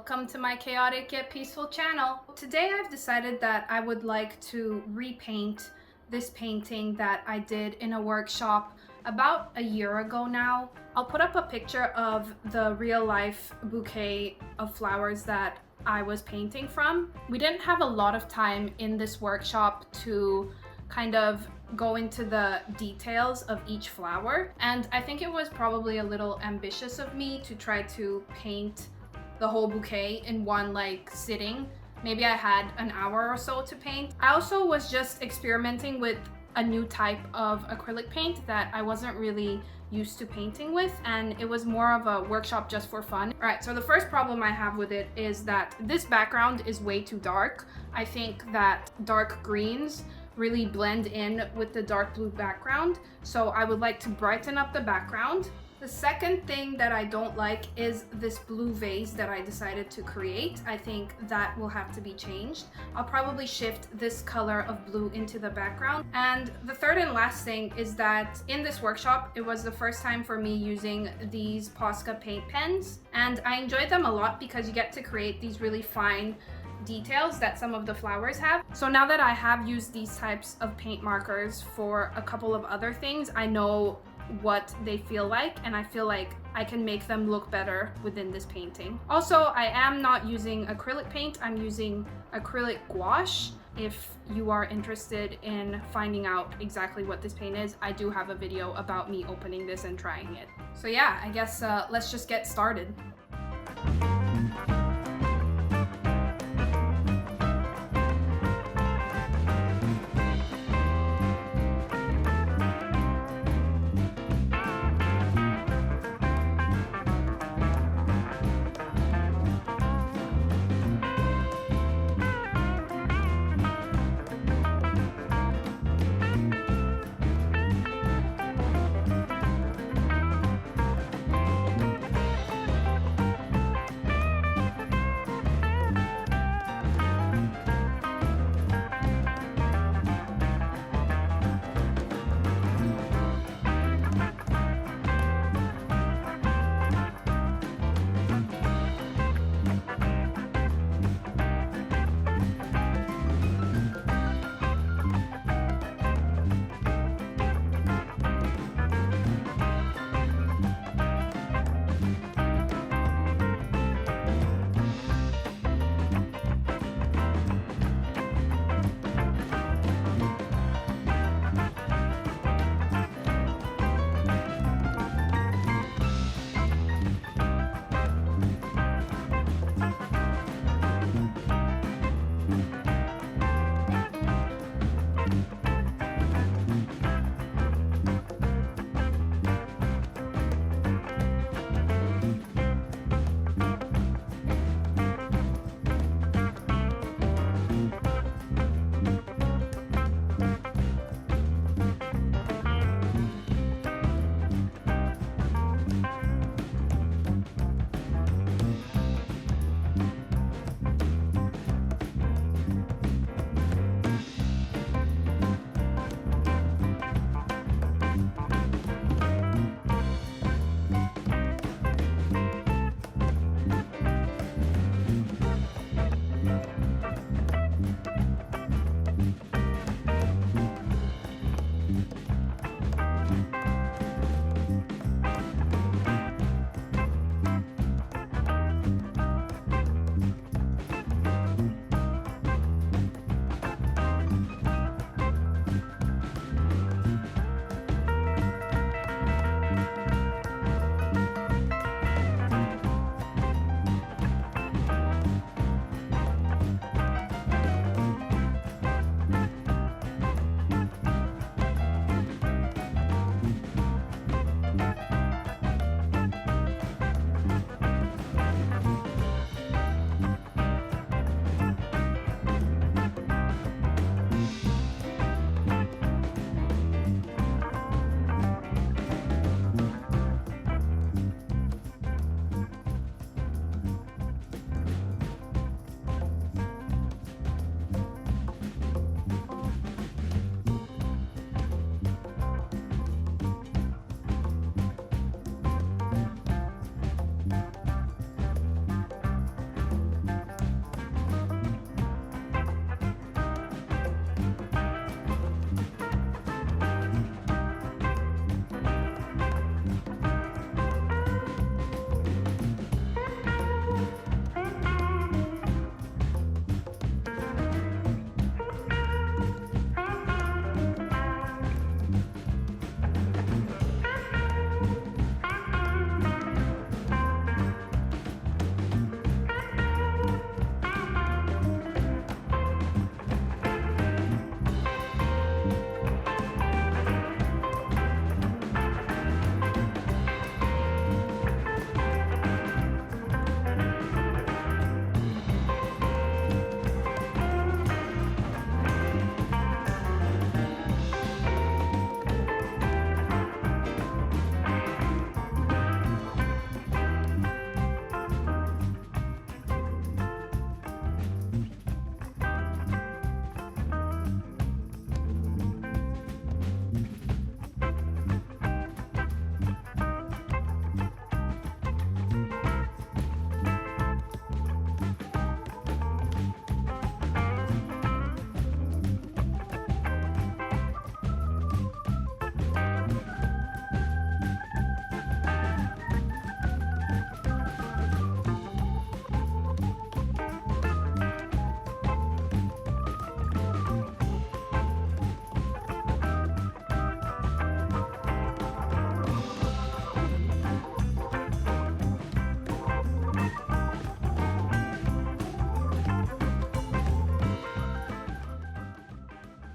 Welcome to my chaotic yet peaceful channel. Today I've decided that I would like to repaint this painting that I did in a workshop about a year ago now. I'll put up a picture of the real life bouquet of flowers that I was painting from. We didn't have a lot of time in this workshop to kind of go into the details of each flower, and I think it was probably a little ambitious of me to try to paint the whole bouquet in one sitting. Maybe I had an hour or so to paint. I also was just experimenting with a new type of acrylic paint that I wasn't really used to painting with, and it was more of a workshop just for fun. All right, so the first problem I have with it is that this background is way too dark. I think that dark greens really blend in with the dark blue background, so I would like to brighten up the background. The second thing that I don't like is this blue vase that I decided to create. I think that will have to be changed. I'll probably shift this color of blue into the background. And the third and last thing is that in this workshop, it was the first time for me using these Posca paint pens, and I enjoyed them a lot because you get to create these really fine details that some of the flowers have. So now that I have used these types of paint markers for a couple of other things, I know what they feel like, and I feel like I can make them look better within this painting. Also, I am not using acrylic paint, I'm using acrylic gouache. If you are interested in finding out exactly what this paint is, I do have a video about me opening this and trying it. So yeah, I guess let's just get started.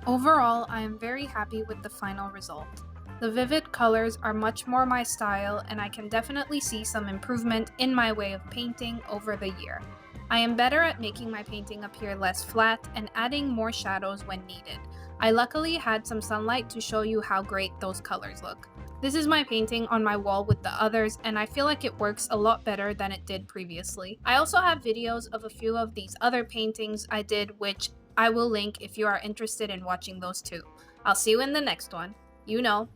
Overall, I am very happy with the final result. The vivid colors are much more my style, and I can definitely see some improvement in my way of painting over the year. I am better at making my painting appear less flat and adding more shadows when needed. I luckily had some sunlight to show you how great those colors look. This is my painting on my wall with the others, and I feel like it works a lot better than it did previously. I also have videos of a few of these other paintings I did, which I will link if you are interested in watching those too. I'll see you in the next one. You know.